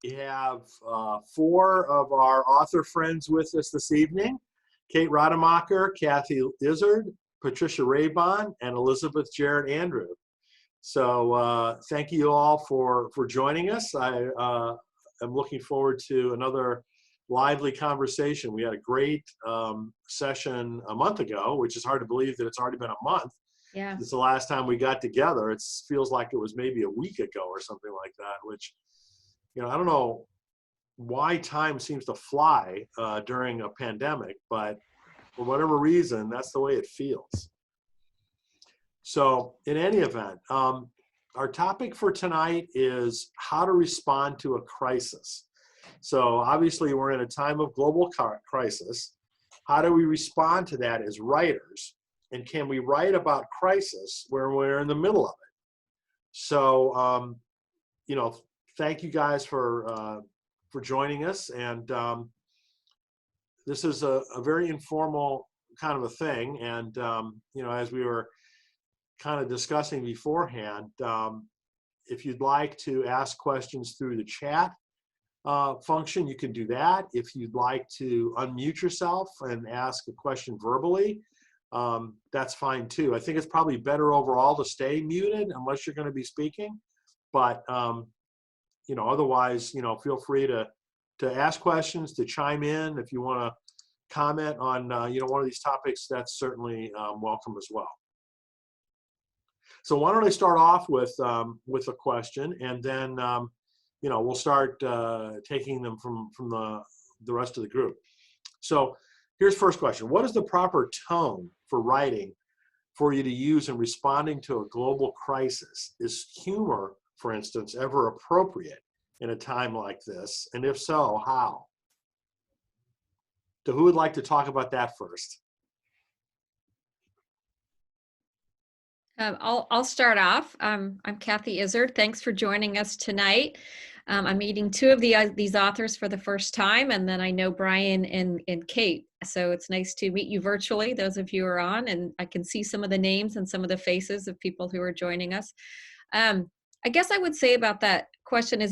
We have four of our author friends with us this evening: Kate Rademacher, Kathy Izard, Patricia Raybon, and Elizabeth Jarrett Andrew. So thank you all for joining us. I am looking forward to another lively conversation. We had a great session a month ago, which is hard to believe that it's already been a month. Yeah. It's the last time we got together. It feels like it was maybe a week ago or something like that, which, you know, I don't know why time seems to fly during a pandemic, but for whatever reason, that's the way it feels. So in any event, our topic for tonight is how to respond to a crisis. So obviously we're in a time of global crisis. How do we respond to that as writers? And can we write about crisis where we're in the middle of it? So, you know, thank you guys for joining us. And this is a very informal kind of a thing. And, you know, as we were kind of discussing beforehand, if you'd like to ask questions through the chat function, you can do that. If you'd like to unmute yourself and ask a question verbally, that's fine too. I think it's probably better overall to stay muted unless you're going to be speaking. But you know, otherwise, you know, feel free to ask questions, to chime in. If you want to comment on you know, one of these topics, that's certainly welcome as well. So why don't I start off with a question, and then you know, we'll start taking them from the rest of the group. So here's the first question: what is the proper tone for writing for you to use in responding to a global crisis? Is humor, for instance, ever appropriate in a time like this? And if so, how? So who would like to talk about that first? I'll start off. I'm Kathy Izard. Thanks for joining us tonight. I'm meeting two of these authors for the first time, and then I know Brian and Kate. So it's nice to meet you virtually, those of you who are on, and I can see some of the names and some of the faces of people who are joining us. I guess I would say about that question,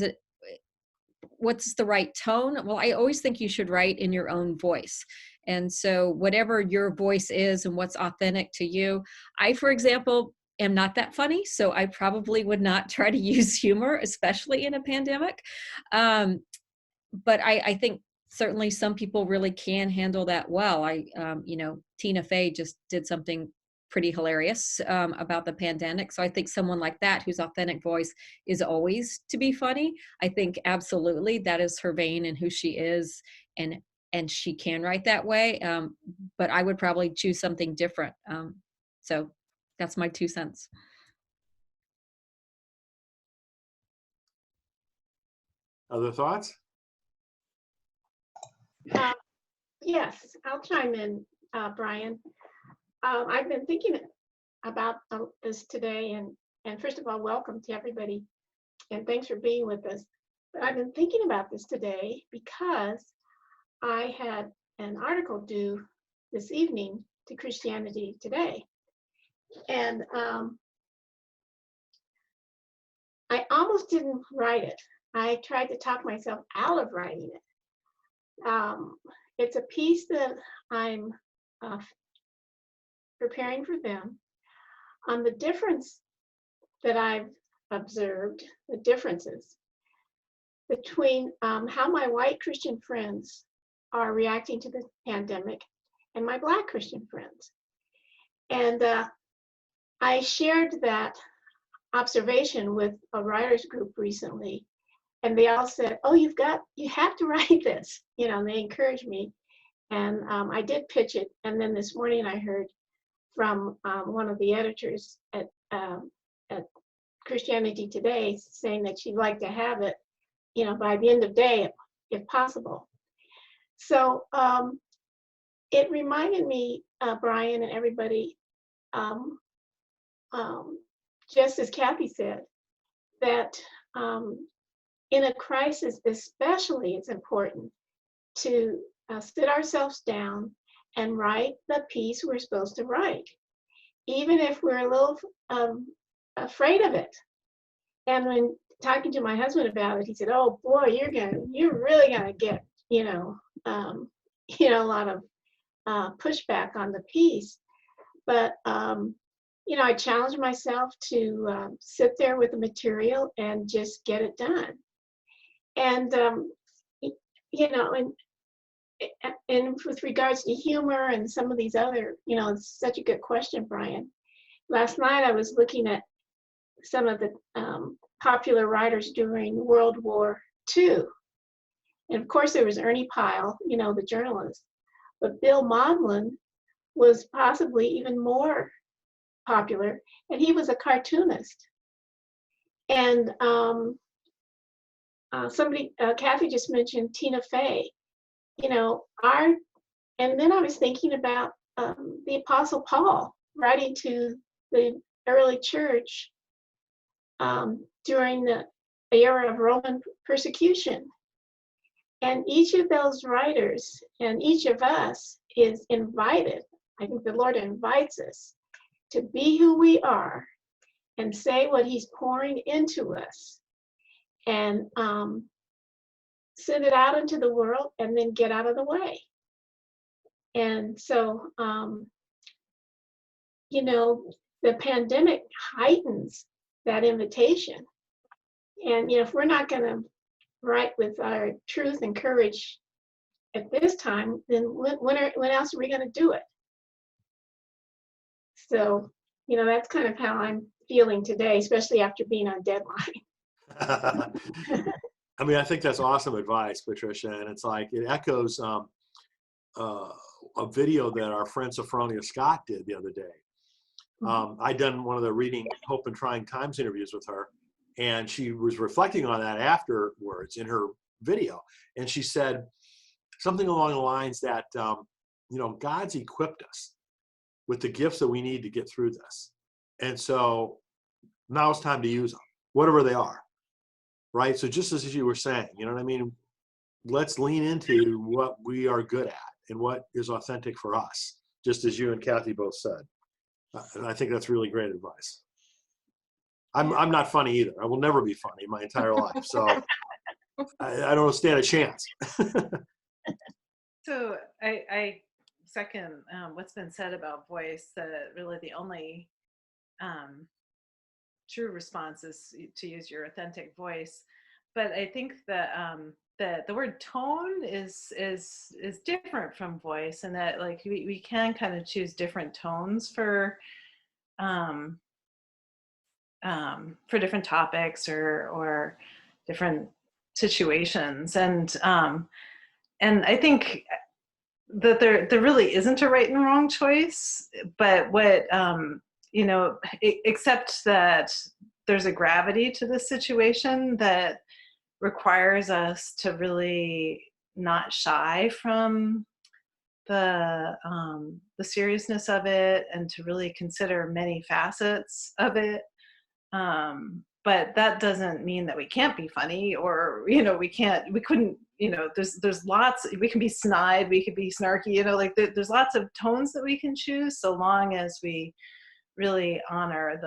what's the right tone? Well, I always think you should write in your own voice. And so whatever your voice is and what's authentic to you, I, for example, am not that funny, so I probably would not try to use humor, especially in a pandemic. But I think certainly some people really can handle that well. You know, Tina Fey just did something pretty hilarious about the pandemic. So I think someone like that, whose authentic voice is always to be funny, I think absolutely that is her vein and who she is, and she can write that way. But I would probably choose something different. So that's my 2 cents. Other thoughts? Yes, I'll chime in, Brian. I've been thinking about this today, and first of all, welcome to everybody, and thanks for being with us. But I've been thinking about this today because I had an article due this evening to Christianity Today, and I almost didn't write it. I tried to talk myself out of writing it. It's a piece that I'm preparing for them on the difference that I've observed, the differences between how my white Christian friends are reacting to the pandemic and my Black Christian friends. And I shared that observation with a writers group recently, and they all said, "Oh, you have to write this," you know, and they encouraged me. And I did pitch it, and then this morning I heard from one of the editors at Christianity Today saying that she'd like to have it, you know, by the end of day, if possible. So it reminded me, Brian and everybody, just as Kathy said, that in a crisis especially, it's important to sit ourselves down and write the piece we're supposed to write, even if we're a little afraid of it. And talking to my husband about it, he said, "Oh boy, you're really gonna get, a lot of pushback on the piece." But I challenged myself to sit there with the material and just get it done. And and with regards to humor and some of these other, it's such a good question, Brian. Last night I was looking at some of the popular writers during World War II. And of course there was Ernie Pyle, the journalist. But Bill Maudlin was possibly even more popular, and he was a cartoonist. And Kathy just mentioned Tina Fey. And then I was thinking about the Apostle Paul writing to the early church during the era of Roman persecution. And each of those writers and each of us is invited. I think the Lord invites us to be who we are and say what he's pouring into us and send it out into the world and then get out of the way. And so, the pandemic heightens that invitation. And, if we're not going to write with our truth and courage at this time, then when else are we going to do it? So, that's kind of how I'm feeling today, especially after being on deadline. I mean, I think that's awesome advice, Patricia. And it's like, it echoes a video that our friend Sophronia Scott did the other day. I'd done one of the Reading Hope and Trying Times interviews with her, and she was reflecting on that afterwards in her video. And she said something along the lines that, God's equipped us with the gifts that we need to get through this. And so now it's time to use them, whatever they are. Right? So just as you were saying, you know what I mean? Let's lean into what we are good at and what is authentic for us, just as you and Kathy both said. And I think that's really great advice. I'm not funny either. I will never be funny my entire life. So I don't stand a chance. So I second what's been said about voice, that really the only true response is to use your authentic voice. But I think that the word tone is different from voice, and that like we can kind of choose different tones for different topics or different situations. And I think that there really isn't a right and wrong choice, but what except that there's a gravity to the situation that requires us to really not shy from the seriousness of it, and to really consider many facets of it. But that doesn't mean that we can't be funny, or we couldn't. There's lots. We can be snide. We could be snarky. There's lots of tones that we can choose, so long as we really honor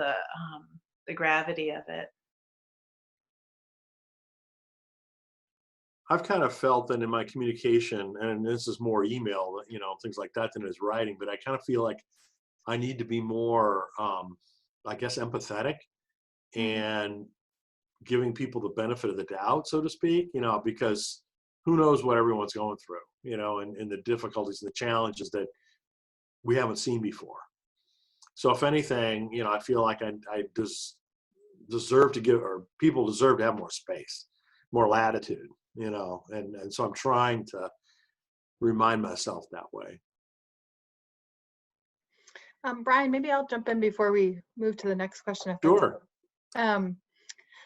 the gravity of it. I've kind of felt that in my communication, and this is more email, things like that than it is writing, but I kind of feel like I need to be more, I guess, empathetic and giving people the benefit of the doubt, so to speak, because who knows what everyone's going through, and the difficulties and the challenges that we haven't seen before. So if anything, I feel like I deserve to give, or people deserve to have more space, more latitude, and so I'm trying to remind myself that way. Brian, maybe I'll jump in before we move to the next question. Sure.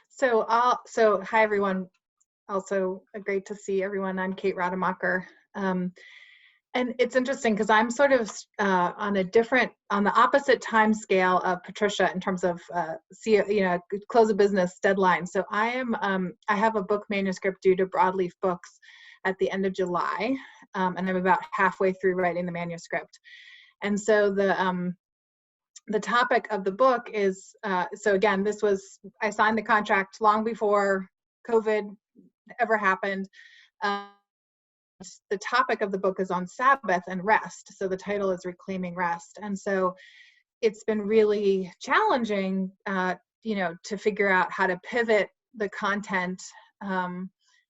So hi everyone. Also great to see everyone. I'm Kate Rademacher. And it's interesting because I'm sort of on the opposite time scale of Patricia in terms of close of business deadline. So I have a book manuscript due to Broadleaf Books at the end of July, and I'm about halfway through writing the manuscript. And so the topic of the book is, so again, I signed the contract long before COVID ever happened. The topic of the book is on Sabbath and rest. So the title is Reclaiming Rest. And so it's been really challenging, to figure out how to pivot the content,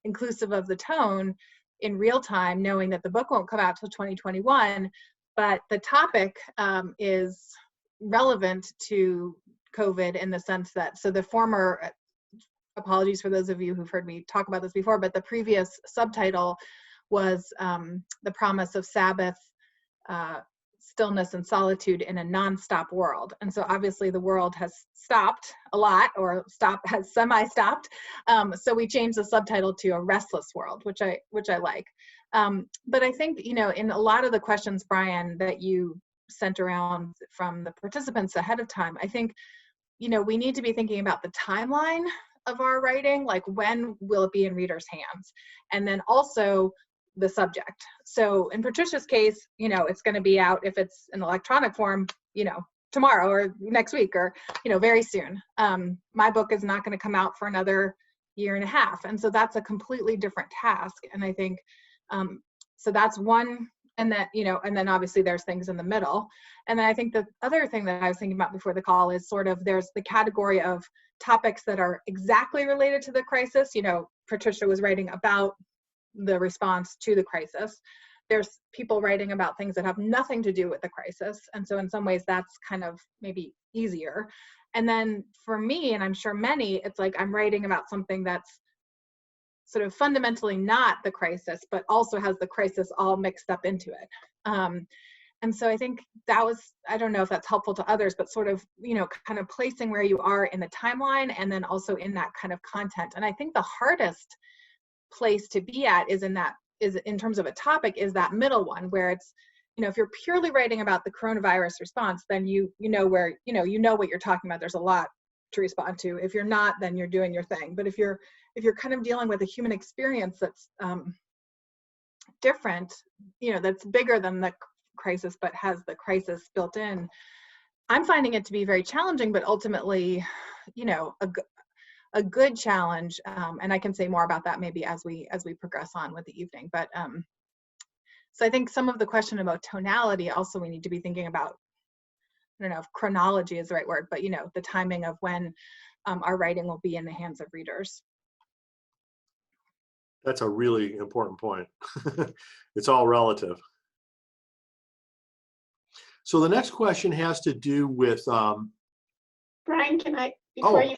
inclusive of the tone, in real time, knowing that the book won't come out till 2021, but the topic is relevant to COVID in the sense that, so the former, apologies for those of you who've heard me talk about this before, but the previous subtitle was The Promise of Sabbath, Stillness and Solitude in a Non-Stop World. And so obviously the world has stopped a lot, or has semi-stopped. So we changed the subtitle to A Restless World, which I like. But I think, in a lot of the questions, Brian, that you sent around from the participants ahead of time, I think, we need to be thinking about the timeline of our writing, like when will it be in readers' hands? And then also the subject. So in Patricia's case, it's going to be out, if it's in electronic form, tomorrow or next week, or, very soon. My book is not going to come out for another year and a half. And so that's a completely different task. And I think, so that's one, and that, and then obviously there's things in the middle. And then I think the other thing that I was thinking about before the call is sort of, there's the category of topics that are exactly related to the crisis. Patricia was writing about the response to the crisis. There's people writing about things that have nothing to do with the crisis. And so in some ways that's kind of maybe easier. And then for me, and I'm sure many, it's like I'm writing about something that's sort of fundamentally not the crisis, but also has the crisis all mixed up into it. And so I think that was, I don't know if that's helpful to others, but sort of, kind of placing where you are in the timeline and then also in that kind of content. And I think the hardest place to be at is in terms of a topic, is that middle one where it's, if you're purely writing about the coronavirus response, then you know what you're talking about. There's a lot to respond to. If you're not, then you're doing your thing. But if you're kind of dealing with a human experience that's different, that's bigger than the crisis, but has the crisis built in, I'm finding it to be very challenging, but ultimately, a good challenge. And I can say more about that maybe as we progress on with the evening. But so I think some of the question about tonality also we need to be thinking about, I don't know if chronology is the right word, but the timing of when our writing will be in the hands of readers. That's a really important point. It's all relative. So the next question has to do with Brian, can I?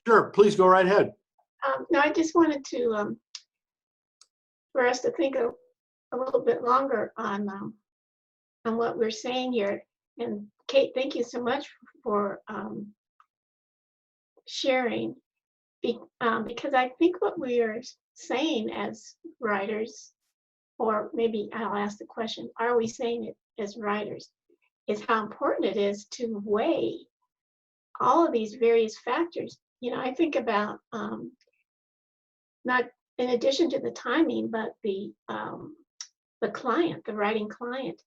Sure, please go right ahead. No, I just wanted to for us to think a little bit longer on what we're saying here. And Kate, thank you so much for sharing, because I think what we are saying as writers, or maybe I'll ask the question, are we saying it as writers, is how important it is to weigh all of these various factors. I think about not in addition to the timing, but the client, the writing client,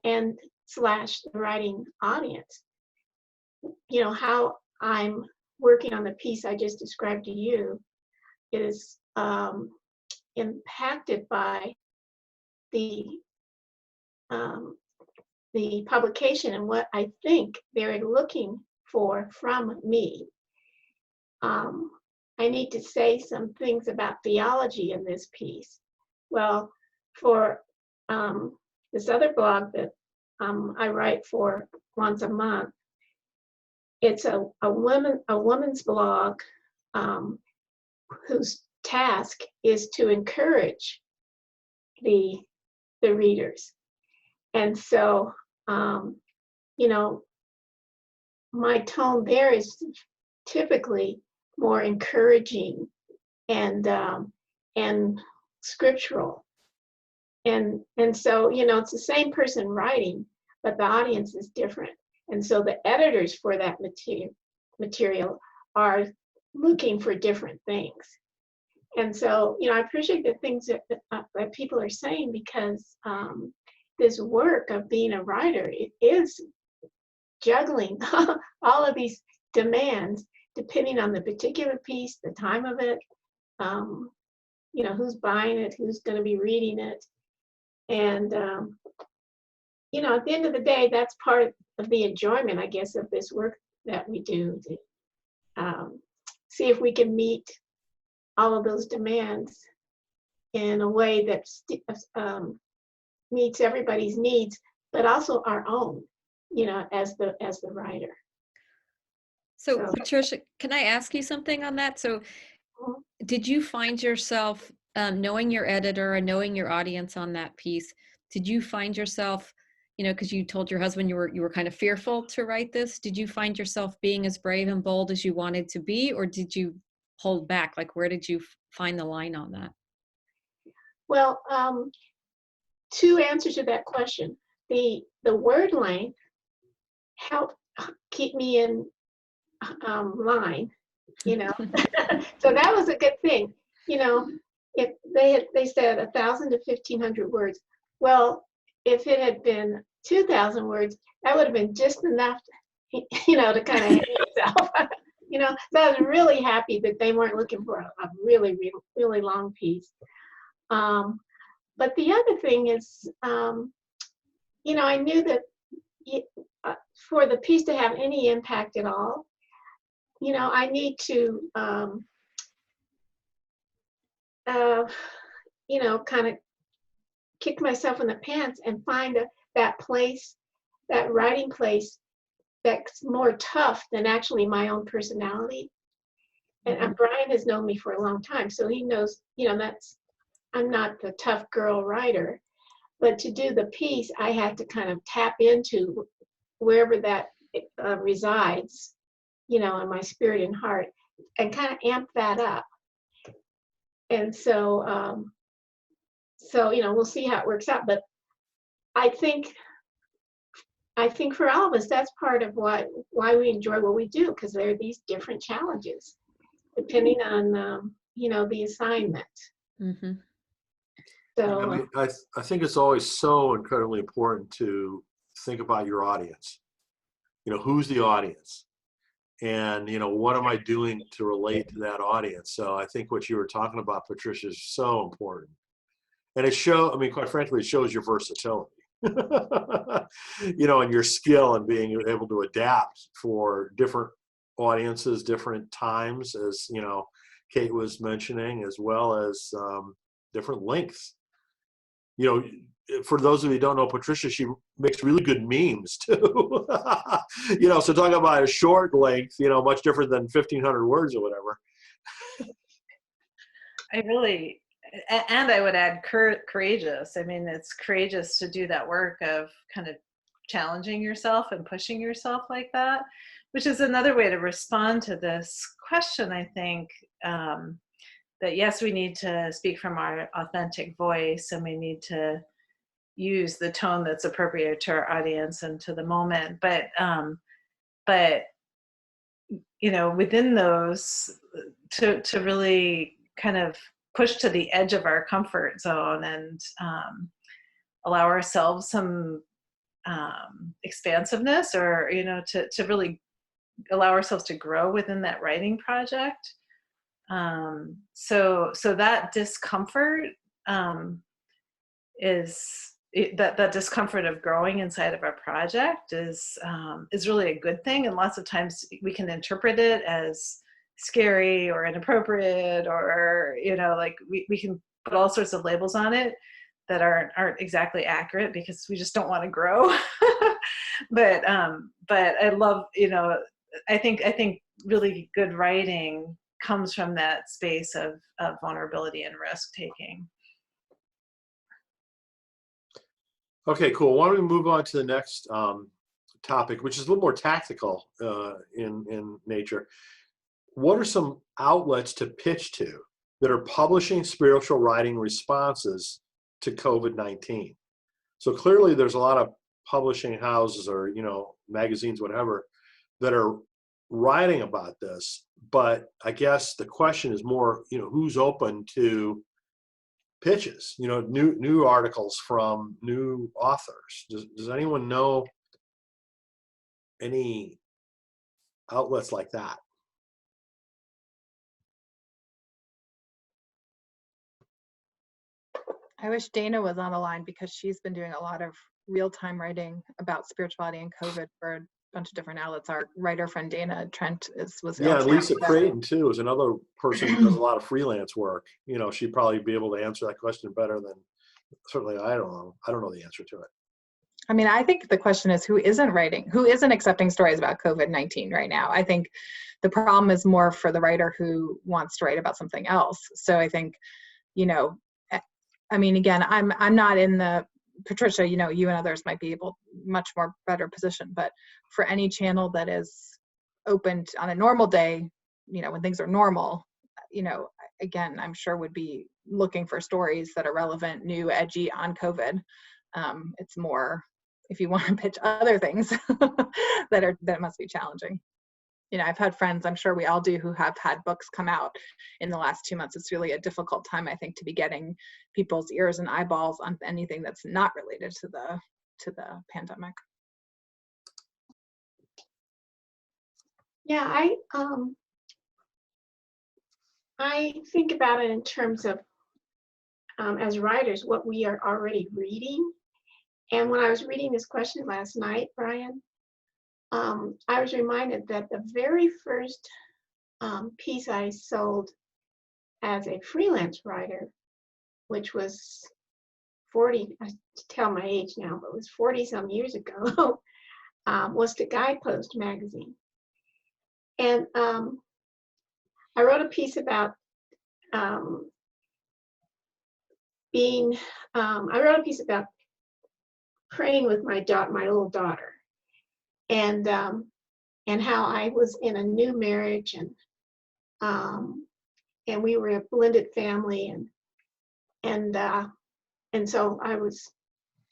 and slash the writing audience. How I'm working on the piece I just described to you is impacted by the publication and what I think they're looking for from me. I need to say some things about theology in this piece. Well, for this other blog that I write for once a month, it's a woman's blog whose task is to encourage the readers. And so, my tone there is typically more encouraging and scriptural. And so, it's the same person writing, but the audience is different. And so the editors for that material are looking for different things. And so, I appreciate the things that people are saying, because this work of being a writer, it is juggling all of these demands depending on the particular piece, the time of it, who's buying it, who's going to be reading it. And, at the end of the day, that's part of the enjoyment, I guess, of this work that we do, to see if we can meet all of those demands in a way that meets everybody's needs, but also our own, as the writer. So Patricia, can I ask you something on that? So did you find yourself, knowing your editor and knowing your audience on that piece, did you find yourself, because you told your husband you were kind of fearful to write this, did you find yourself being as brave and bold as you wanted to be, or did you hold back? Like, where did you find the line on that? Well, to answer to that question, the word length helped keep me in line, so that was a good thing. If they said 1,000 to 1,500 words, well, if it had been 2,000 words, that would have been just enough, to kind of hit itself. So I was really happy that they weren't looking for a really, really, really long piece. But the other thing is, I knew that for the piece to have any impact at all, I need to, kind of kick myself in the pants and find that place, that writing place that's more tough than actually my own personality. And Brian has known me for a long time, so he knows, I'm not the tough girl writer. But to do the piece, I had to kind of tap into wherever that resides, in my spirit and heart, and kind of amp that up. And so, we'll see how it works out. But I think for all of us, that's part of why we enjoy what we do, because there are these different challenges depending on, the assignment. Mm-hmm. So I think it's always so incredibly important to think about your audience. Who's the audience? And, what am I doing to relate to that audience? So I think what you were talking about, Patricia, is so important. And quite frankly, it shows your versatility, and your skill in being able to adapt for different audiences, different times, as, Kate was mentioning, as well as different lengths. For those of you who don't know Patricia, she makes really good memes too. So talking about a short length, much different than 1,500 words or whatever. And I would add courageous. I mean, it's courageous to do that work of kind of challenging yourself and pushing yourself like that, which is another way to respond to this question, I think, that yes, we need to speak from our authentic voice, and we need to use the tone that's appropriate to our audience and to the moment. But within those, to really kind of push to the edge of our comfort zone and allow ourselves some expansiveness, or to really allow ourselves to grow within that writing project. So that discomfort that discomfort of growing inside of our project is really a good thing. And lots of times we can interpret it as scary or inappropriate, or we can put all sorts of labels on it that aren't exactly accurate, because we just don't want to grow. But I love, I think really good writing comes from that space of vulnerability and risk taking. Okay, cool. Why don't we move on to the next topic, which is a little more tactical in nature. What are some outlets to pitch to that are publishing spiritual writing responses to COVID-19? So clearly there's a lot of publishing houses or, magazines, whatever, that are writing about this. But I guess the question is more, who's open to pitches, new articles from new authors. Does anyone know any outlets like that? I wish Dana was on the line because she's been doing a lot of real-time writing about spirituality and COVID for a bunch of different outlets. Our writer friend Dana Trent was Yeah, ill Lisa today. Creighton too is another person who does a lot of freelance work. You know, she'd probably be able to answer that question better than certainly I don't know. I don't know the answer to it. I mean, I think the question is who isn't accepting stories about COVID-19 right now? I think the problem is more for the writer who wants to write about something else. So I think, you know, I mean, again, I'm not in the, Patricia, you know, you and others might be able much more better position, but for any channel that is opened on a normal day, you know, when things are normal, you know, again, I'm sure would be looking for stories that are relevant, new, edgy on COVID. It's more if you want to pitch other things that must be challenging. You know, I've had friends, I'm sure we all do, who have had books come out in the last 2 months. It's really a difficult time, I think, to be getting people's ears and eyeballs on anything that's not related to the pandemic. Yeah, I think about it in terms of as writers, what we are already reading. And when I was reading this question last night, Brian, I was reminded that the very first piece I sold as a freelance writer, which was 40, I tell my age now, but it was 40 some years ago, was to Guidepost magazine. And I wrote a piece about I wrote a piece about praying with my little daughter, and how I was in a new marriage, and we were a blended family, and so I was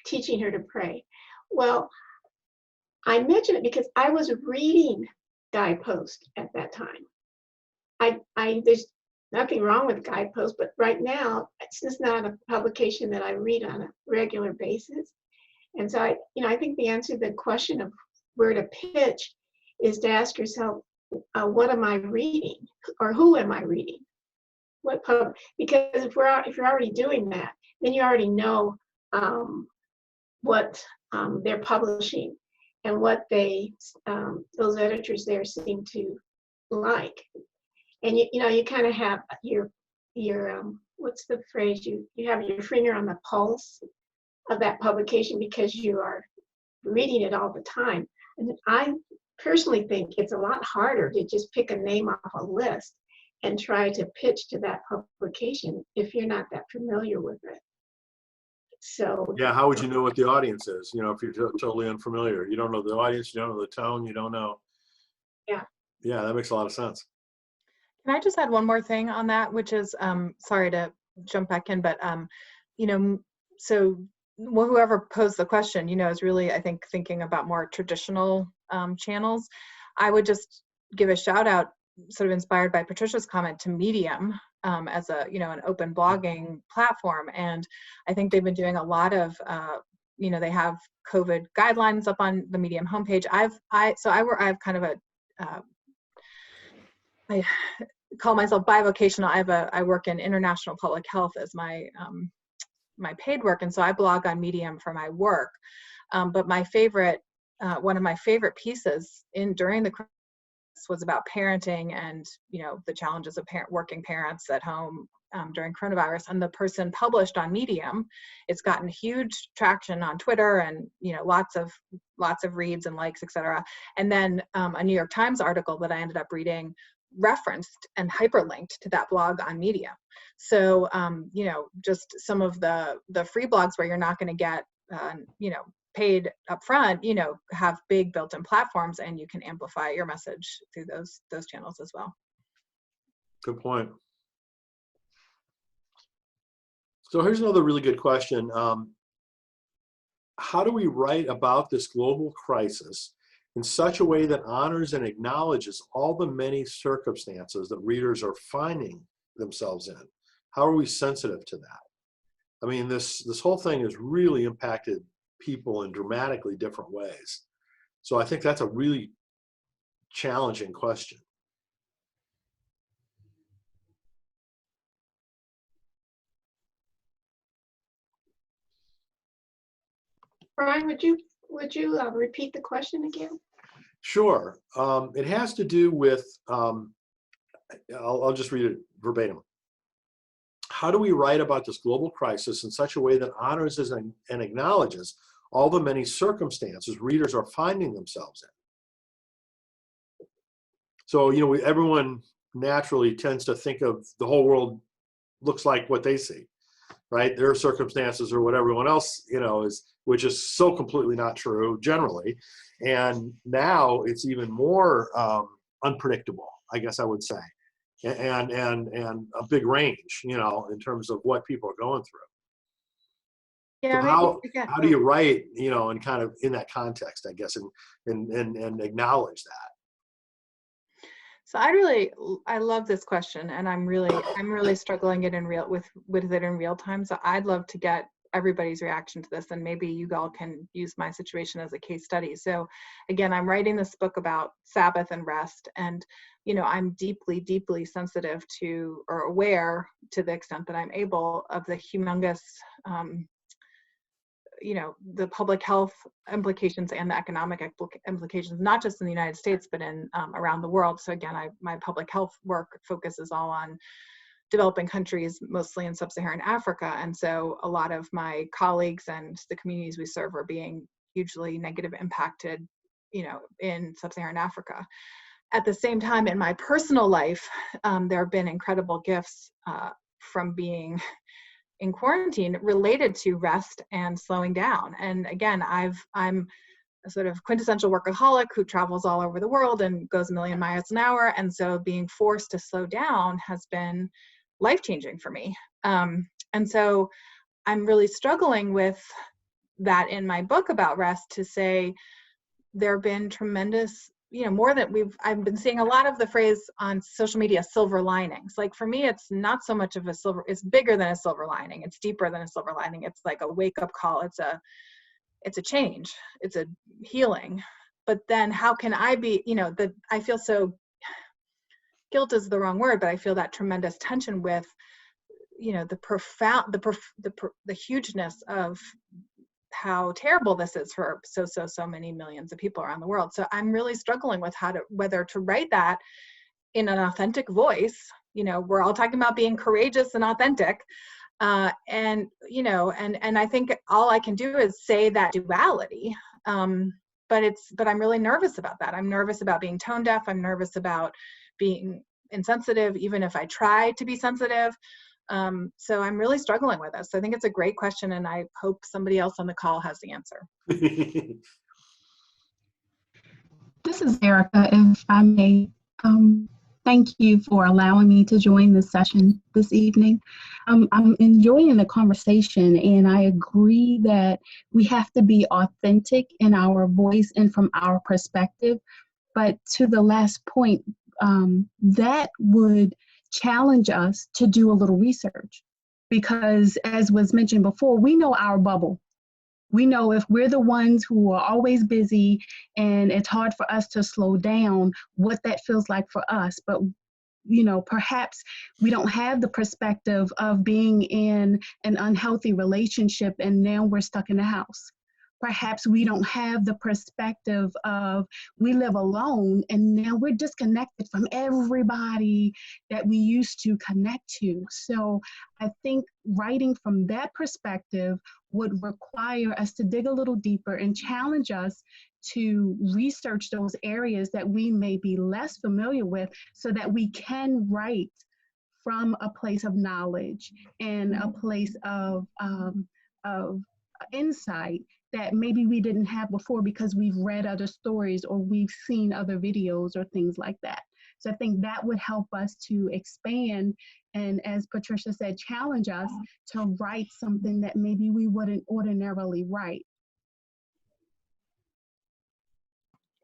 teaching her to pray. Well, I mention it because I was reading Guidepost at that time. There's nothing wrong with Guidepost, but right now it's just not a publication that I read on a regular basis. And so I think the answer to the question of where to pitch is to ask yourself, what am I reading, or who am I reading? Because if you're already doing that, then you already know what they're publishing and what those editors there seem to like. And you kind of have your what's the phrase, you have your finger on the pulse of that publication because you are reading it all the time. And I personally think it's a lot harder to just pick a name off a list and try to pitch to that publication if you're not that familiar with it. So yeah, how would you know what the audience is? You know, if you're totally unfamiliar, you don't know the audience, you don't know the tone, you don't know. Yeah, that makes a lot of sense. Can I just add one more thing on that, which is, sorry to jump back in, but, so whoever posed the question, is really, I think, thinking about more traditional channels. I would just give a shout out, sort of inspired by Patricia's comment, to Medium as a, an open blogging platform. And I think they've been doing a lot of, they have COVID guidelines up on the Medium homepage. I have kind of a, I call myself bivocational. I work in international public health as my my paid work, and so I blog on Medium for my work. But my favorite, one of my favorite pieces during the crisis was about parenting and the challenges of working parents at home during coronavirus. And the person published on Medium, it's gotten huge traction on Twitter, and lots of reads and likes, etc. And then a New York Times article that I ended up reading referenced and hyperlinked to that blog on Medium. So just some of the free blogs where you're not going to get paid up front, have big built-in platforms, and you can amplify your message through those channels as well. Good point. So here's another really good question. How do we write about this global crisis in such a way that honors and acknowledges all the many circumstances that readers are finding themselves in? How are we sensitive to that? I mean, this whole thing has really impacted people in dramatically different ways. So I think that's a really challenging question. Brian, would you repeat the question again? Sure. It has to do with, I'll just read it verbatim. How do we write about this global crisis in such a way that honors and acknowledges all the many circumstances readers are finding themselves in? So, you know, everyone naturally tends to think of the whole world looks like what they see, right? Their circumstances or what everyone else, you know, is, which is so completely not true generally. And now it's even more unpredictable, I guess I would say, and a big range, you know, in terms of what people are going through. Yeah, So maybe, how do you write, you know, and kind of in that context, I guess, and acknowledge that? So I love this question, and I'm really struggling it with it in real time. So I'd love to get everybody's reaction to this, and maybe you all can use my situation as a case study. So again, I'm writing this book about Sabbath and rest, and you know, I'm deeply, deeply sensitive to, or aware to the extent that I'm able, of the humongous you know, the public health implications and the economic implications, not just in the United States, but in around the world. So again, my public health work focuses all on developing countries, mostly in sub-Saharan Africa. And so a lot of my colleagues and the communities we serve are being hugely negative impacted, you know, in sub-Saharan Africa. At the same time, in my personal life, there have been incredible gifts from being in quarantine related to rest and slowing down. And again, I'm a sort of quintessential workaholic who travels all over the world and goes a million miles an hour. And so being forced to slow down has been life-changing for me. And so I'm really struggling with that in my book about rest, to say there have been tremendous, you know, more than I've been seeing a lot of the phrase on social media, silver linings. Like for me, it's not so much of a silver, it's bigger than a silver lining. It's deeper than a silver lining. It's like a wake up call. It's a change. It's a healing. But then how can I be, you know, I feel so, guilt is the wrong word, but I feel that tremendous tension with, you know, the profound, the hugeness of how terrible this is for so many millions of people around the world. So I'm really struggling with whether to write that in an authentic voice. You know, we're all talking about being courageous and authentic. And, you know, and I think all I can do is say that duality. But I'm really nervous about that. I'm nervous about being tone deaf. I'm nervous about being insensitive, even if I try to be sensitive. So I'm really struggling with this. So I think it's a great question, and I hope somebody else on the call has the answer. This is Erica, if I may. Thank you for allowing me to join this session this evening. I'm enjoying the conversation, and I agree that we have to be authentic in our voice and from our perspective. But to the last point, that would challenge us to do a little research, because as was mentioned before, we know our bubble. We know if we're the ones who are always busy and it's hard for us to slow down, what that feels like for us. But, you know, perhaps we don't have the perspective of being in an unhealthy relationship and now we're stuck in the house. Perhaps we don't have the perspective of we live alone and now we're disconnected from everybody that we used to connect to. So I think writing from that perspective would require us to dig a little deeper and challenge us to research those areas that we may be less familiar with, so that we can write from a place of knowledge and a place of insight that maybe we didn't have before because we've read other stories or we've seen other videos or things like that. So I think that would help us to expand and, as Patricia said, challenge us to write something that maybe we wouldn't ordinarily write.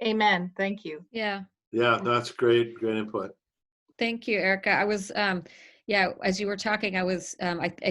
Amen. Thank you. Yeah. Yeah, that's great input. Thank you, Erica. I was, Yeah, as you were talking, I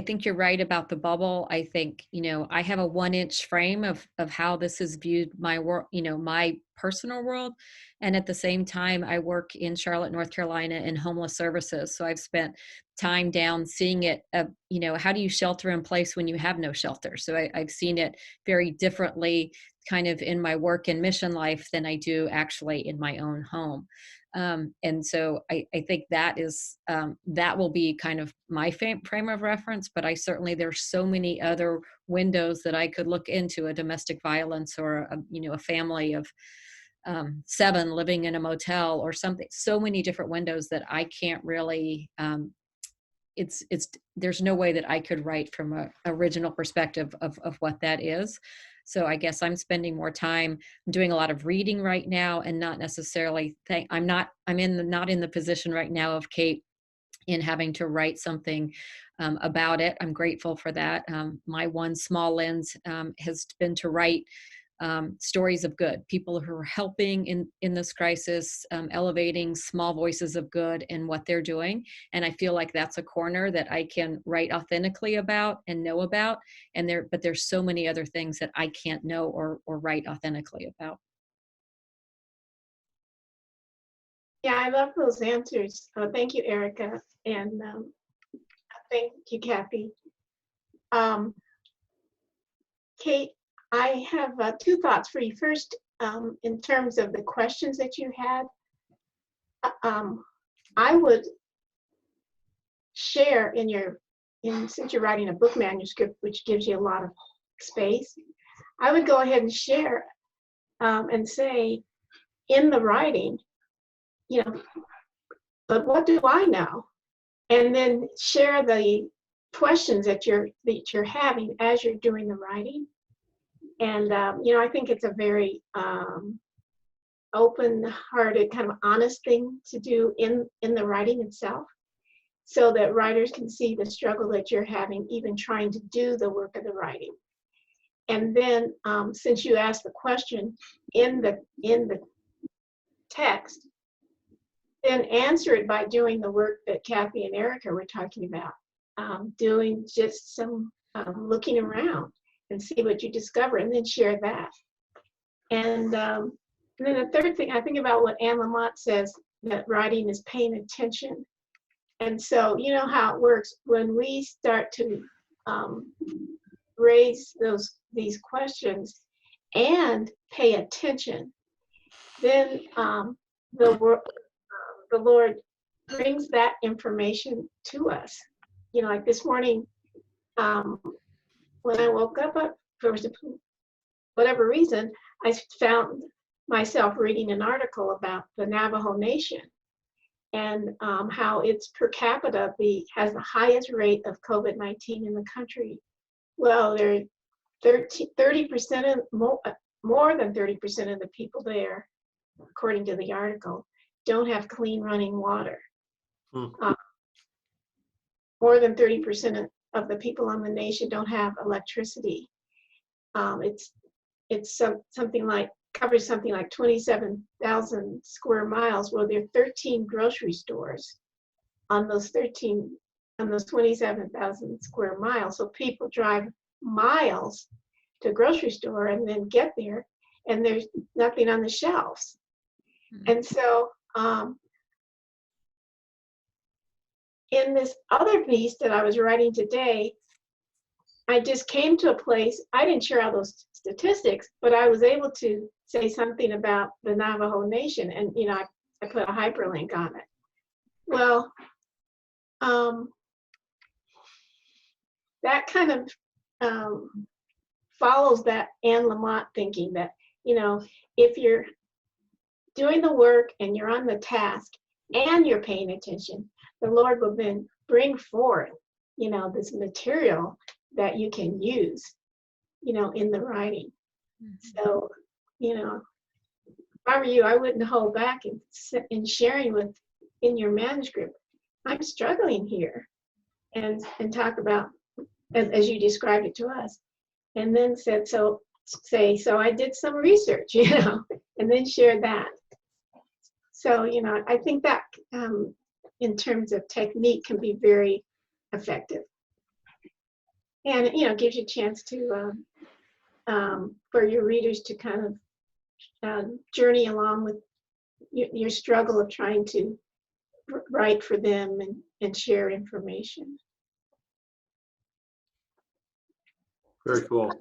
think you're right about the bubble. I think, I have a 1-inch frame of how this is viewed, my world, my personal world. And at the same time, I work in Charlotte, North Carolina in homeless services. So I've spent time down seeing it, how do you shelter in place when you have no shelter? So I've seen it very differently kind of in my work and mission life than I do actually in my own home. And so I think that is that will be kind of my frame of reference, but there's so many other windows that I could look into: a domestic violence, or a family of 7 living in a motel or something. So many different windows that I can't really. It's there's no way that I could write from a original perspective of what that is. So I guess I'm spending more time. I'm doing a lot of reading right now, and not necessarily not in the position right now of Kate in having to write something about it. I'm grateful for that. My one small lens has been to write stories of good, people who are helping in this crisis, elevating small voices of good and what they're doing. And I feel like that's a corner that I can write authentically about and know about. But there's so many other things that I can't know or write authentically about. Yeah, I love those answers. Thank you, Erica, and thank you, Kathy. Kate, I have 2 thoughts for you. First, in terms of the questions that you had, I would share since you're writing a book manuscript, which gives you a lot of space, I would go ahead and share and say in the writing, but what do I know? And then share the questions that you're having as you're doing the writing. And I think it's a very open-hearted, kind of honest thing to do in the writing itself, so that writers can see the struggle that you're having, even trying to do the work of the writing. And then, since you asked the question in the text, then answer it by doing the work that Kathy and Erica were talking about, doing just some looking around and see what you discover, and then share that. And then the third thing, I think about what Anne Lamott says, that writing is paying attention. And so, you know how it works when we start to raise these questions and pay attention, then the Lord brings that information to us. Like this morning, when I woke up, for whatever reason, I found myself reading an article about the Navajo Nation and how its per capita has the highest rate of COVID-19 in the country. Well, there are 30% more than 30% of the people there, according to the article, don't have clean running water. More than 30% of the people on the nation don't have electricity. It's something like covers something like 27,000 square miles. Well, there are 13 grocery stores on those 27,000 square miles. So people drive miles to grocery store and then get there, and there's nothing on the shelves. And so in this other piece that I was writing today, I just came to a place, I didn't share all those statistics, but I was able to say something about the Navajo Nation, and I put a hyperlink on it. Well, that kind of follows that Anne Lamott thinking that, if you're doing the work and you're on the task and you're paying attention, the Lord will then bring forth, this material that you can use, in the writing. Mm-hmm. So, if I were you, I wouldn't hold back in sharing in your manuscript, I'm struggling here, and talk about, as you described it to us, and then so I did some research, and then share that. So, I think that in terms of technique can be very effective. And, you know, it gives you a chance to, for your readers to kind of journey along with your struggle of trying to write for them and share information. Very cool.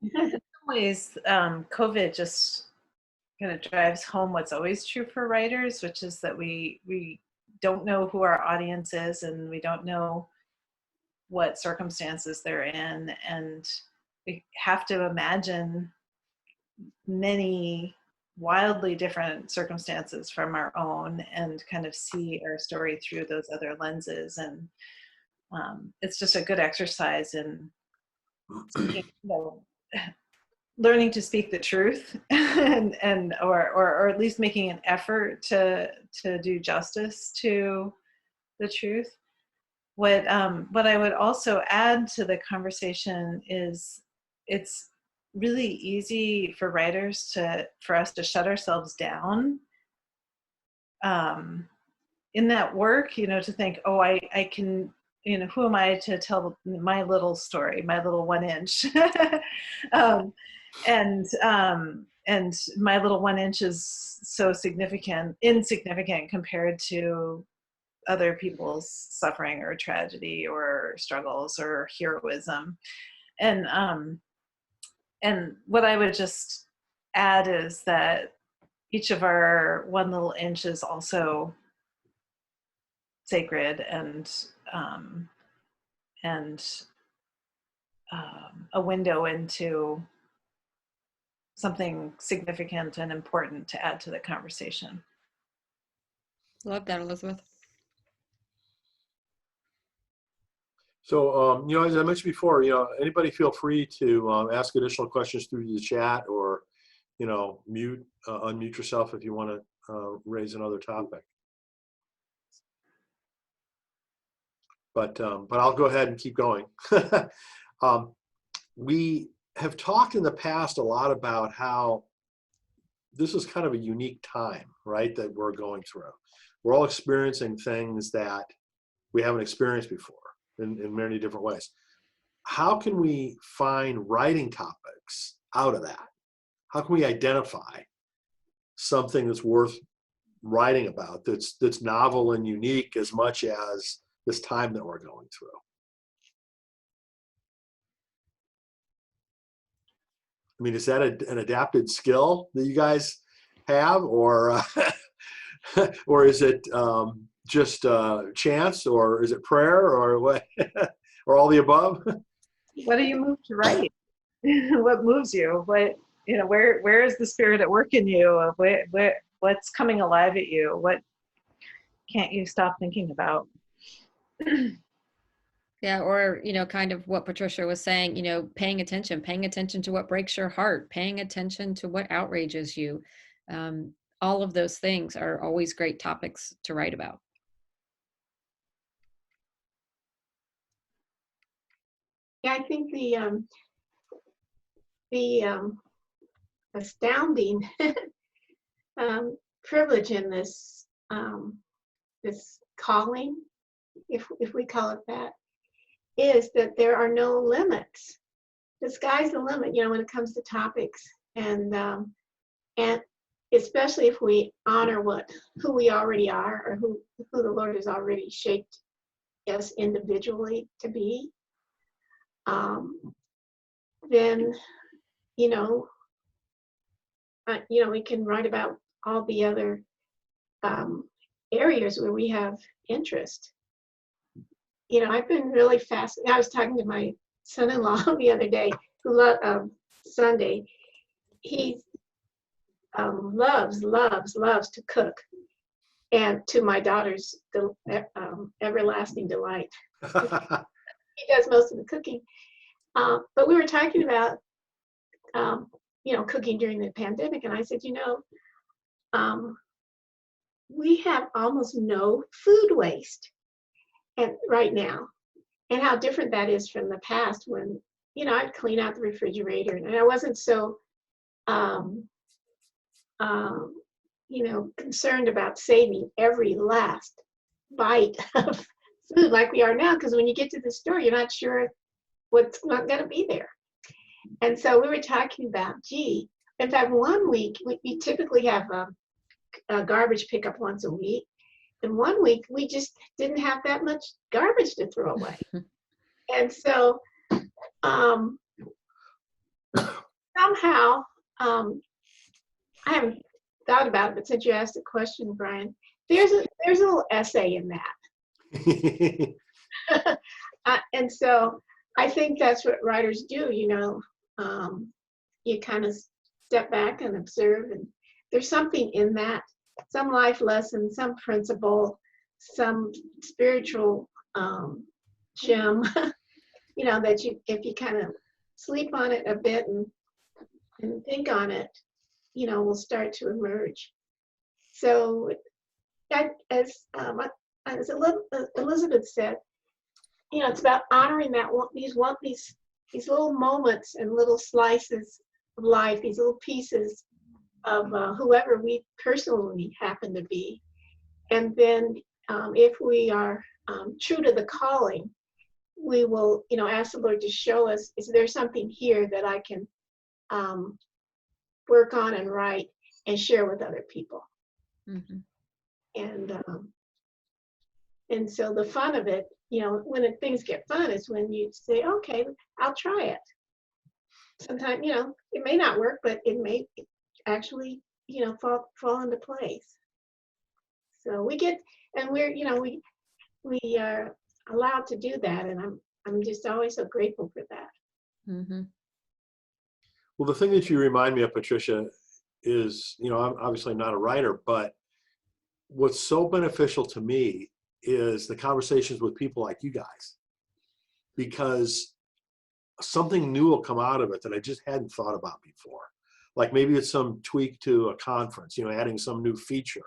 In some ways, COVID just kind of drives home what's always true for writers, which is that we don't know who our audience is, and we don't know what circumstances they're in, and we have to imagine many wildly different circumstances from our own and kind of see our story through those other lenses. And it's just a good exercise in, you know, learning to speak the truth and or at least making an effort to do justice to the truth. What I would also add to the conversation is it's really easy for writers for us to shut ourselves down in that work, you know, to think, oh, I can, you know, who am I to tell my little story, my little 1 inch? And my little 1 inch is so insignificant compared to other people's suffering or tragedy or struggles or heroism. And what I would just add is that each of our 1 little inch is also sacred and a window into something significant and important to add to the conversation. Love that, Elizabeth. So, you know, as I mentioned before, you know, anybody feel free to ask additional questions through the chat, or, you know, unmute yourself if you want to raise another topic. But I'll go ahead and keep going. We have talked in the past a lot about how this is kind of a unique time, right, that we're going through. We're all experiencing things that we haven't experienced before in many different ways. How can we find writing topics out of that? How can we identify something that's worth writing about, that's novel and unique as much as this time that we're going through? I mean, is that an adapted skill that you guys have, or or is it just chance, or is it prayer, or what, or all the above? What do you move to write? What moves you? What, you know, where is the spirit at work in you? What's coming alive at you? What can't you stop thinking about? Yeah, or, you know, kind of what Patricia was saying, you know, paying attention to what breaks your heart, paying attention to what outrages you. All of those things are always great topics to write about. Yeah, I think the astounding privilege in this this calling, if we call it that, is that there are no limits. The sky's the limit, you know, when it comes to topics, and especially if we honor who we already are, or who the Lord has already shaped us individually to be. Then, you know, we can write about all the other areas where we have interest. You know, I've been really fascinated. I was talking to my son-in-law the other day, who loved Sunday. He loves to cook, and to my daughter's everlasting delight. He does most of the cooking. But we were talking about, you know, cooking during the pandemic, and I said, you know, we have almost no food waste right now, and how different that is from the past when, you know, I'd clean out the refrigerator, and I wasn't so, you know, concerned about saving every last bite of food like we are now, because when you get to the store, you're not sure what's not going to be there. And so we were talking about, gee, in fact, one week, we typically have a garbage pickup once a week. And one week, we just didn't have that much garbage to throw away. And so somehow, I haven't thought about it, but since you asked the question, Brian, there's a little essay in that. And so I think that's what writers do, you know. You kind of step back and observe, and there's something in that, some life lesson, some principle, some spiritual gem, you know, that you, if you kind of sleep on it a bit and think on it, you know, will start to emerge. So as Elizabeth said, you know, it's about honoring that these little moments and little slices of life, these little pieces of whoever we personally happen to be. And then if we are true to the calling, we will, you know, ask the Lord to show us, is there something here that I can work on and write and share with other people? Mm-hmm. And so the fun of it, you know, when things get fun is when you say, okay, I'll try it. Sometimes, you know, it may not work, but it may actually, you know, fall into place. So we get, and we're, you know, we are allowed to do that, and I'm just always so grateful for that. Mm-hmm. Well, the thing that you remind me of, Patricia, is, you know, I'm obviously not a writer, but what's so beneficial to me is the conversations with people like you guys, because something new will come out of it that I just hadn't thought about before. Like maybe it's some tweak to a conference, you know, adding some new feature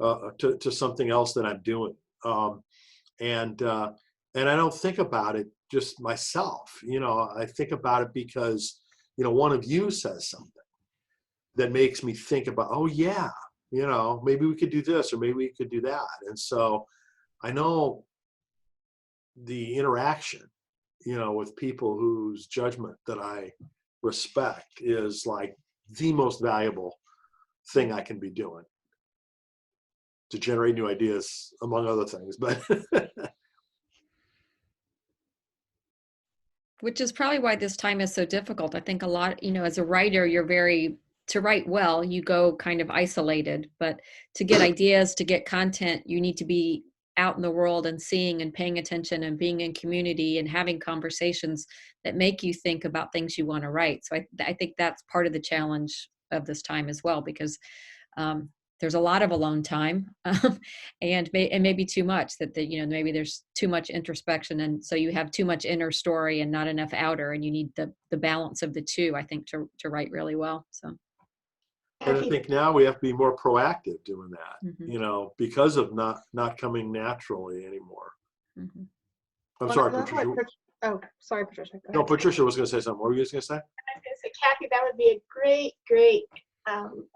to something else that I'm doing. And I don't think about it just myself, you know, I think about it because, you know, one of you says something that makes me think about, oh yeah, you know, maybe we could do this, or maybe we could do that. And so I know the interaction, you know, with people whose judgment that I respect is like the most valuable thing I can be doing to generate new ideas, among other things. But Which is probably why this time is so difficult. I think a lot, you know, as a writer, to write well, you go kind of isolated, but to get ideas, to get content, you need to be out in the world and seeing and paying attention and being in community and having conversations that make you think about things you want to write. So I think that's part of the challenge of this time as well, because there's a lot of alone time and maybe too much you know, maybe there's too much introspection. And so you have too much inner story and not enough outer, and you need the balance of the two, I think, to write really well. So. And I think now we have to be more proactive doing that, Mm-hmm. you know, because of not coming naturally anymore. Mm-hmm. I'm sorry, Patricia. Oh, sorry, Patricia. Go No, ahead. Patricia was going to say something. What were you going to say? I was going to say, Kathy, that would be a great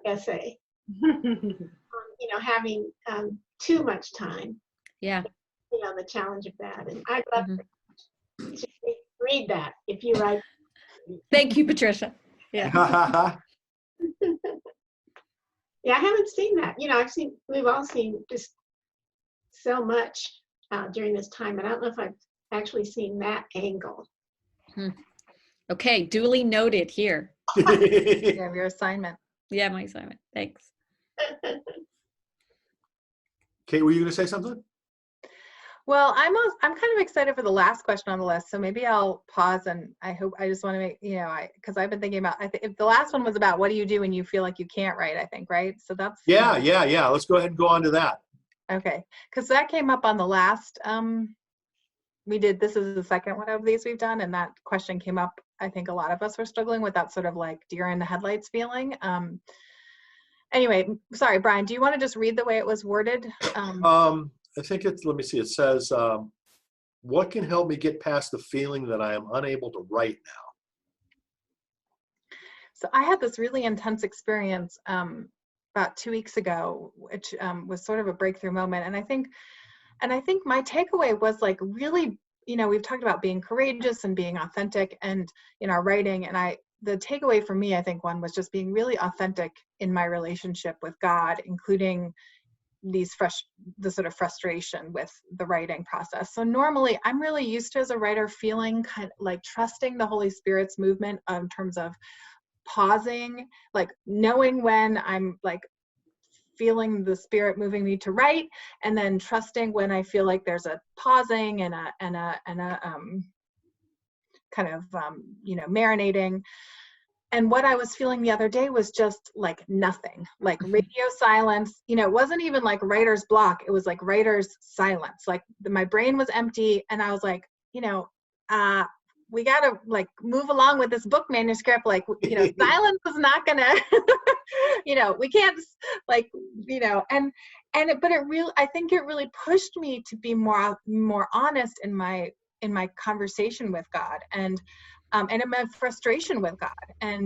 essay. You know, having too much time. Yeah. You know, the challenge of that. And I'd love Mm-hmm. to read that if you write. Thank you, Patricia. Yeah. Yeah, I haven't seen that. You know, we've all seen just so much during this time, and I don't know if I've actually seen that angle. Okay, duly noted here. You have your assignment. Yeah, my assignment. Thanks. Kate, were you going to say something? Well, I'm kind of excited for the last question on the list, so maybe I'll pause, and I just want to make, you know, because I've been thinking about, if the last one was about what do you do when you feel like you can't write, I think, right? So that's Yeah. Let's go ahead and go on to that. okay, because that came up on the last this is the second one of these we've done, and that question came up. I think a lot of us were struggling with that sort of like deer in the headlights feeling. Anyway, sorry, Brian, do you want to just read the way it was worded? I think let me see, it says, what can help me get past the feeling that I am unable to write now? So I had this really intense experience about 2 weeks ago, which was sort of a breakthrough moment. And I think I think my takeaway was like really, we've talked about being courageous and being authentic and in our writing. And the takeaway for me, I think one was just being really authentic in my relationship with God, including the sort of frustration with the writing process. So normally I'm really used to, as a writer, feeling kind of like trusting the Holy Spirit's movement in terms of pausing, like knowing when I'm like feeling the Spirit moving me to write, and then trusting when I feel like there's a pausing and a kind of marinating. And what I was feeling the other day was just like nothing, like radio silence. It wasn't even like writer's block. It was like writer's silence. Like my brain was empty, and I was like, we got to like move along with this book manuscript. Like, silence is not gonna, we can't like, but I think it really pushed me to be more honest in my conversation with God, and in my frustration with God. I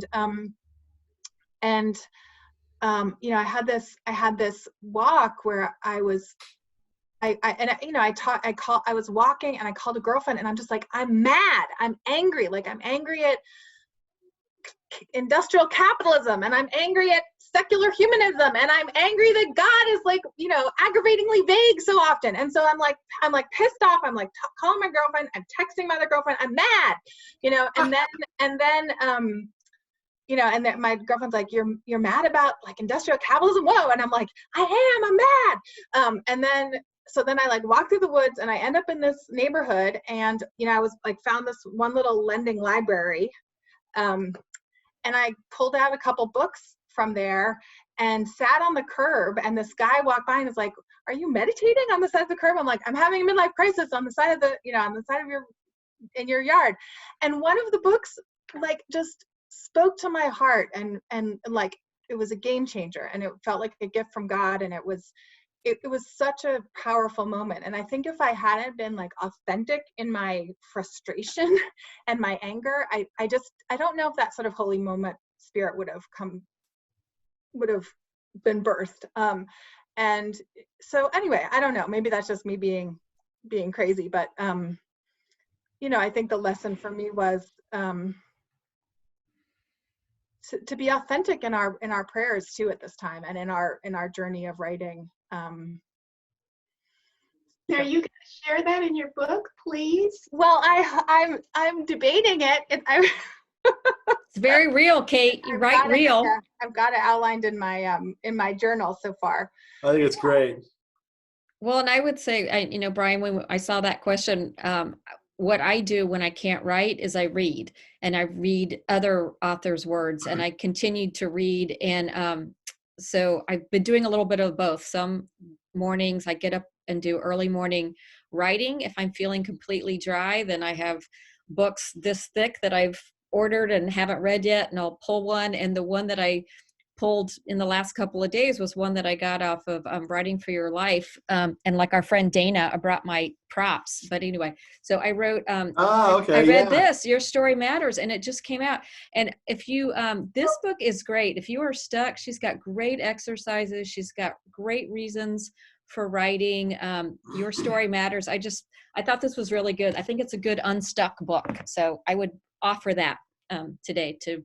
had this walk where I was walking, and I called a girlfriend, and I'm just like, I'm mad, I'm angry, like I'm angry at industrial capitalism, and I'm angry at secular humanism, and I'm angry that God is like, aggravatingly vague so often. And so I'm like pissed off. I'm like calling my girlfriend, I'm texting my other girlfriend, I'm mad, and then my girlfriend's like, you're mad about like industrial capitalism? Whoa. And I'm like, I'm mad. So then I like walk through the woods, and I end up in this neighborhood, and I was like found this one little lending library, and I pulled out a couple books from there and sat on the curb, and this guy walked by and was like, are you meditating on the side of the curb? I'm like, I'm having a midlife crisis on the side of in your yard. And one of the books like just spoke to my heart, and like it was a game changer, and it felt like a gift from God, and it was such a powerful moment. And I think if I hadn't been like authentic in my frustration and my anger, I don't know if that sort of holy moment Spirit would have been birthed. And so anyway, I don't know, maybe that's just me being crazy, but I think the lesson for me was to be authentic in our prayers too at this time, and in our journey of writing. Are you going to share that in your book, please? Well, I'm debating it. It's very real, Kate. You write real. I've got it outlined in my journal so far. I think it's great. Well, and I would say, Brian, when I saw that question, what I do when I can't write is I read, and I read other authors' words, and I continue to read. And so I've been doing a little bit of both. Some mornings I get up and do early morning writing. If I'm feeling completely dry, then I have books this thick that I've ordered and haven't read yet, and I'll pull one. And the one that I pulled in the last couple of days was one that I got off of Writing for Your Life. And like our friend Dana, I brought my props. But anyway, so I wrote, I read this, Your Story Matters, and it just came out. And if you, this book is great. If you are stuck, she's got great exercises. She's got great reasons for writing. Your Story Matters. I thought this was really good. I think it's a good unstuck book. So I would offer that today to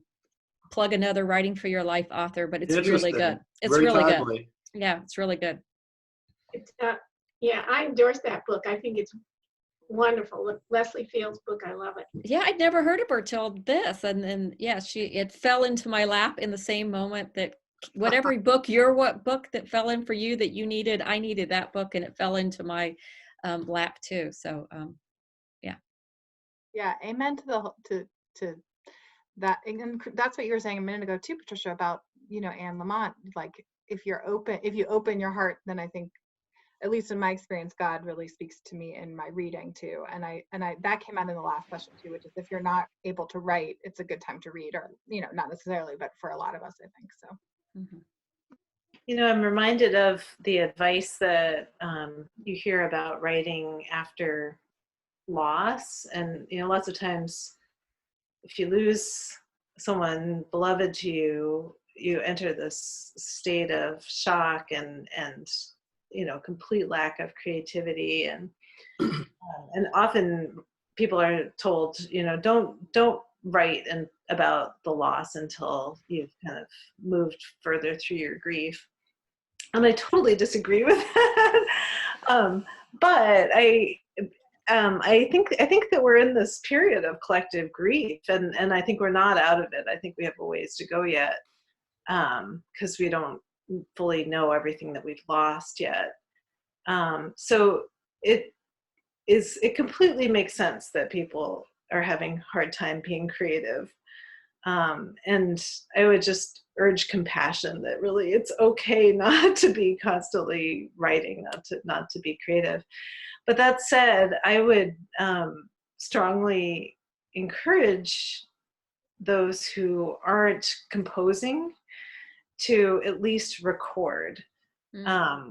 plug another Writing for Your Life author, but it's really good. It's very really timely. Good. Yeah, it's really good. It's I endorse that book. I think it's wonderful. Leslie Field's book. I love it. Yeah, I'd never heard of her till this, and then it fell into my lap in the same moment that whatever book that fell in for you that you needed, I needed that book, and it fell into my lap too. So yeah, amen to that. And that's what you were saying a minute ago too, Patricia, about Anne Lamott. Like if you open your heart, then I think, at least in my experience, God really speaks to me in my reading too. And I that came out in the last question too, which is if you're not able to write, it's a good time to read, or not necessarily, but for a lot of us, I think so. Mm-hmm. I'm reminded of the advice that you hear about writing after loss. And, lots of times if you lose someone beloved to you, you enter this state of shock and complete lack of creativity, and often people are told, don't write about the loss until you've kind of moved further through your grief. And I totally disagree with that. But I think that we're in this period of collective grief, and I think we're not out of it. I think we have a ways to go yet, because we don't fully know everything that we've lost yet. So it completely makes sense that people are having a hard time being creative. And I would just urge compassion, that really it's okay not to be constantly writing, not to be creative. But that said, I would strongly encourage those who aren't composing to at least record,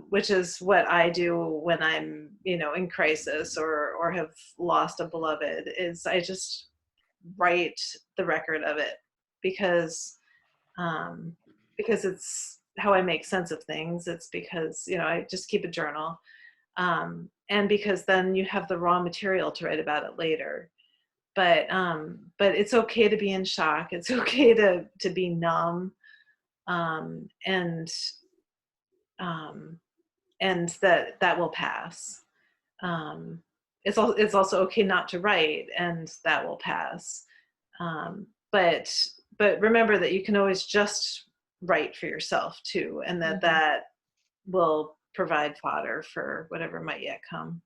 which is what I do when I'm, in crisis or have lost a beloved, is I just write the record of it, because it's how I make sense of things. It's because, I just keep a journal. And because then you have the raw material to write about it later. But it's okay to be in shock. It's okay to be numb. And that will pass. It's also okay not to write, and that will pass. But remember that you can always just write for yourself too, and that will provide fodder for whatever might yet come.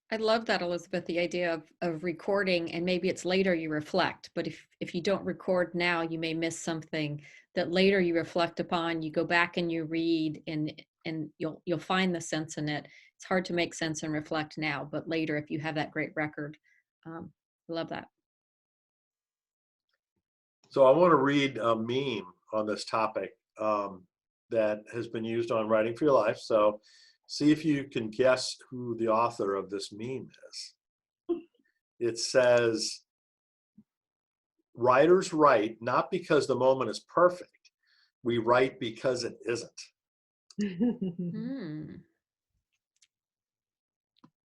I love that, Elizabeth, the idea of recording, and maybe it's later you reflect, but if you don't record now, you may miss something that later you reflect upon, you go back and you read, and you'll find the sense in it. It's hard to make sense and reflect now, but later, if you have that great record. I love that. So I want to read a meme on this topic that has been used on Writing for Your Life. So see if you can guess who the author of this meme is. It says, "Writers write not because the moment is perfect. We write because it isn't."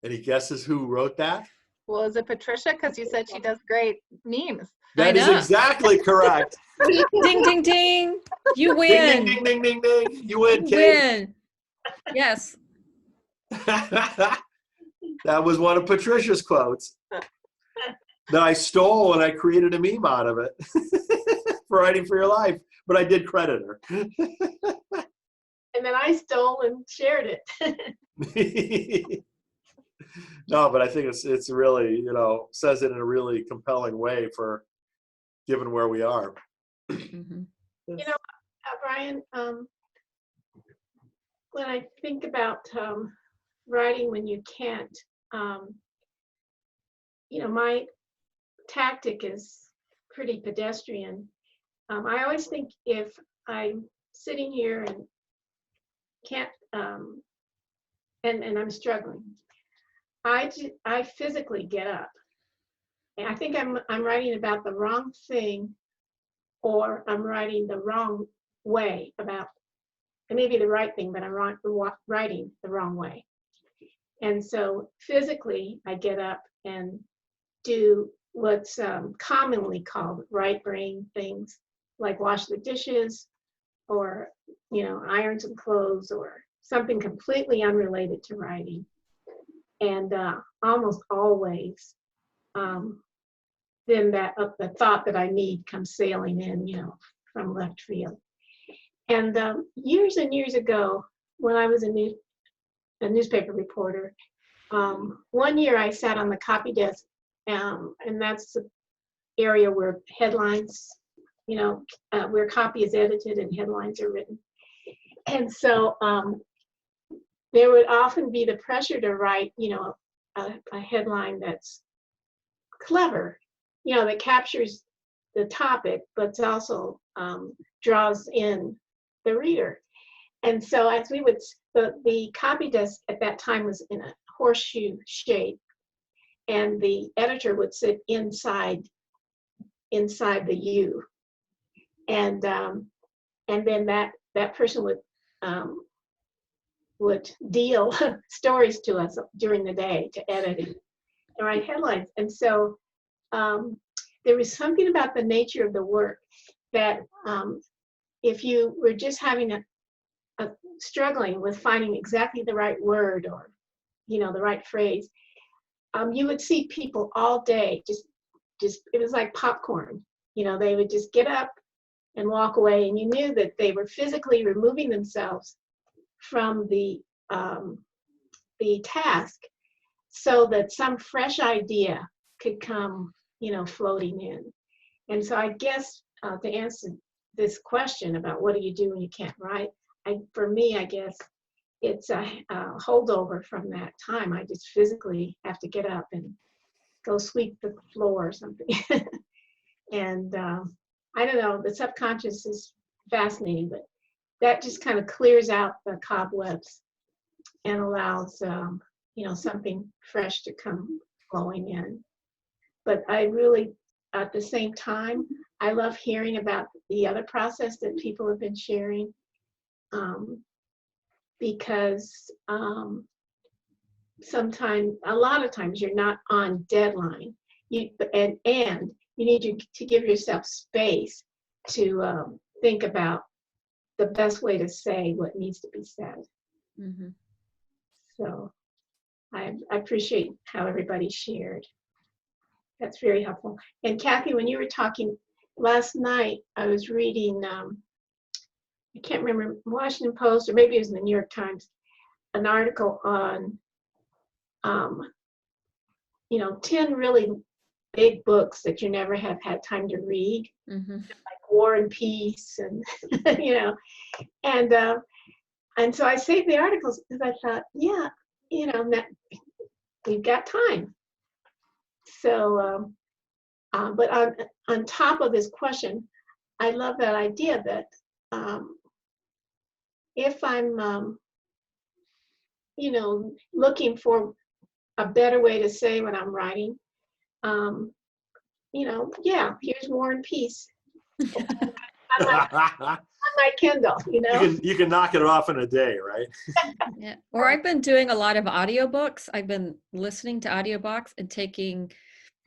Any guesses who wrote that? Well, is it Patricia? Because you said she does great memes. That is exactly correct. Ding, ding, ding. You win. Ding, ding, ding, ding, ding. You win, You Kate. win. Yes. That was one of Patricia's quotes that I stole, and I created a meme out of it for Writing for Your Life, but I did credit her. And then I stole and shared it. No, but I think it's really, says it in a really compelling way for given where we are. Brian, when I think about writing when you can't, my tactic is pretty pedestrian. I always think if I'm sitting here and can't, and I'm struggling, I physically get up, and I think I'm writing about the wrong thing, or I'm writing the wrong way about, it may be the right thing, but I'm writing the wrong way. And so physically, I get up and do what's commonly called right brain things, like wash the dishes, or iron some clothes, or something completely unrelated to writing. And almost always, then the thought that I need comes sailing in, from left field. And years and years ago, when I was a newspaper reporter, one year I sat on the copy desk, and that's the area where headlines, where copy is edited and headlines are written. And so there would often be the pressure to write, a headline that's clever, that captures the topic, but also draws in the reader. And so as we would, the copy desk at that time was in a horseshoe shape, and the editor would sit inside the U, and then that person would would deal stories to us during the day to edit and write headlines. And so there was something about the nature of the work that if you were just having a struggling with finding exactly the right word or, you know, the right phrase, you would see people all day just it was like popcorn. You know, they would just get up and walk away, and you knew that they were physically removing themselves from the task so that some fresh idea could come, you know, floating in. And so I guess to answer this question about what do you do when you can't write, for me, I guess it's a holdover from that time. I just physically have to get up and go sweep the floor or something. And I don't know, the subconscious is fascinating, but that just kind of clears out the cobwebs and allows, you know, something fresh to come flowing in. But I really, at the same time, I love hearing about the other process that people have been sharing, because sometimes, a lot of times, you're not on deadline. And you need to give yourself space to think about the best way to say what needs to be said. Mm-hmm. So I appreciate how everybody shared. That's very helpful. And Kathy, when you were talking last night, I was reading, I can't remember, Washington Post, or maybe it was in the New York Times, an article on, you know, 10 really big books that you never have had time to read, Mm-hmm. like War and Peace, and you know, and so I saved the articles because I thought, yeah, you know, we've got time. So, but on top of this question, I love that idea that if I'm, you know, looking for a better way to say what I'm writing, you know, yeah, here's War and Peace on my Kindle, you know. You can knock it off in a day, right? Yeah. Or I've been doing a lot of audiobooks. I've been listening to audiobooks and taking,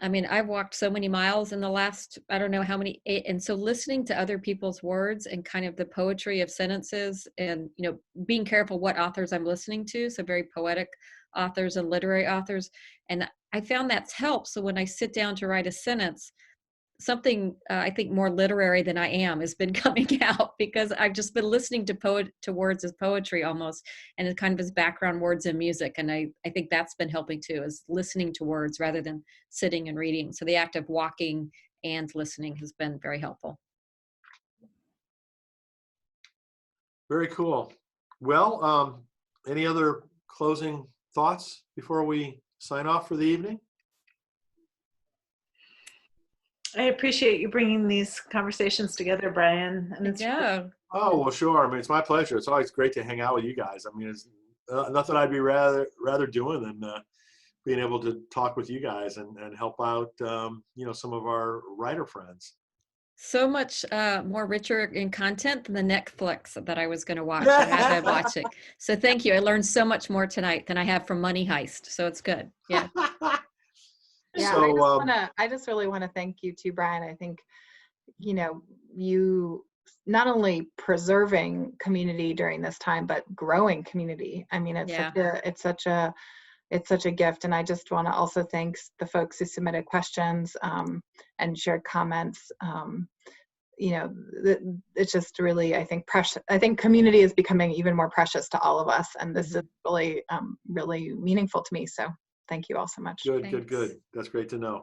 I mean, I've walked so many miles in the last, I don't know how many, and so listening to other people's words and kind of the poetry of sentences and, you know, being careful what authors I'm listening to. So very poetic authors and literary authors. And I found that's helped. So when I sit down to write a sentence, something I think more literary than I am has been coming out because I've just been listening to words as poetry almost, and it's kind of as background words and music. And I think that's been helping too, is listening to words rather than sitting and reading. So the act of walking and listening has been very helpful. Very cool. Well, any other closing thoughts before we sign off for the evening? I appreciate you bringing these conversations together, Brian. And it's Yeah. Oh, well, sure. I mean, it's my pleasure. It's always great to hang out with you guys. I mean, it's nothing I'd be rather doing than being able to talk with you guys and help out, you know, some of our writer friends. So much more richer in content than the Netflix that I was going to watch. I have been watching. So thank you. I learned so much more tonight than I have from Money Heist. So it's good. Yeah. Yeah, So, I just really want to thank you too, Brian. I think, you know, you not only preserving community during this time, but growing community. I mean, it's such a gift. And I just want to also thank the folks who submitted questions and shared comments. You know, it's just really, I think, precious. I think community is becoming even more precious to all of us. And this is really, really meaningful to me. So thank you all so much. Good. That's great to know.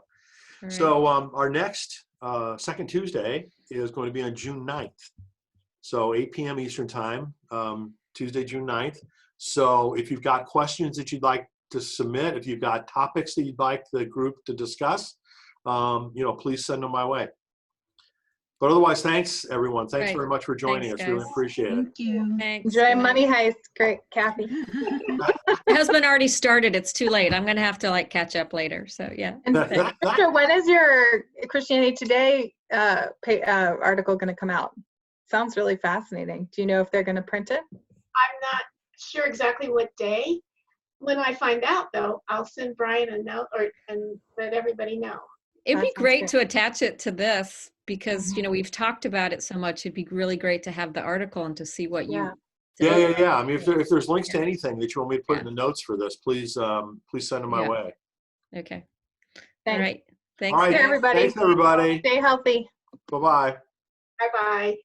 Right. So our next second Tuesday is going to be on June 9th. So 8 p.m. Eastern time, Tuesday, June 9th. So if you've got questions that you'd like to submit, if you've got topics that you'd like the group to discuss, you know, please send them my way. But otherwise, thanks, everyone. Thanks very much for joining us. Really appreciate it. Thank you. Thanks. Enjoy Money Heist. Great, Kathy. My husband already started. It's too late. I'm going to have to like catch up later. So yeah. And Patricia, when is your Christianity Today article going to come out? Sounds really fascinating. Do you know if they're going to print it? I'm not sure exactly what day. When I find out, though, I'll send Brian a note and let everybody know. It'd That be sounds great great. to attach it to this because, you know, we've talked about it so much. It'd be really great to have the article and to see what Yeah. Yeah. I mean, if there's links to anything that you want me to put Yeah. in the notes for this, please send them my Yeah. way. Okay. All Thanks. right. All Thanks, right. guys. Everybody. Thanks, everybody. Stay healthy. Bye-bye. Bye-bye.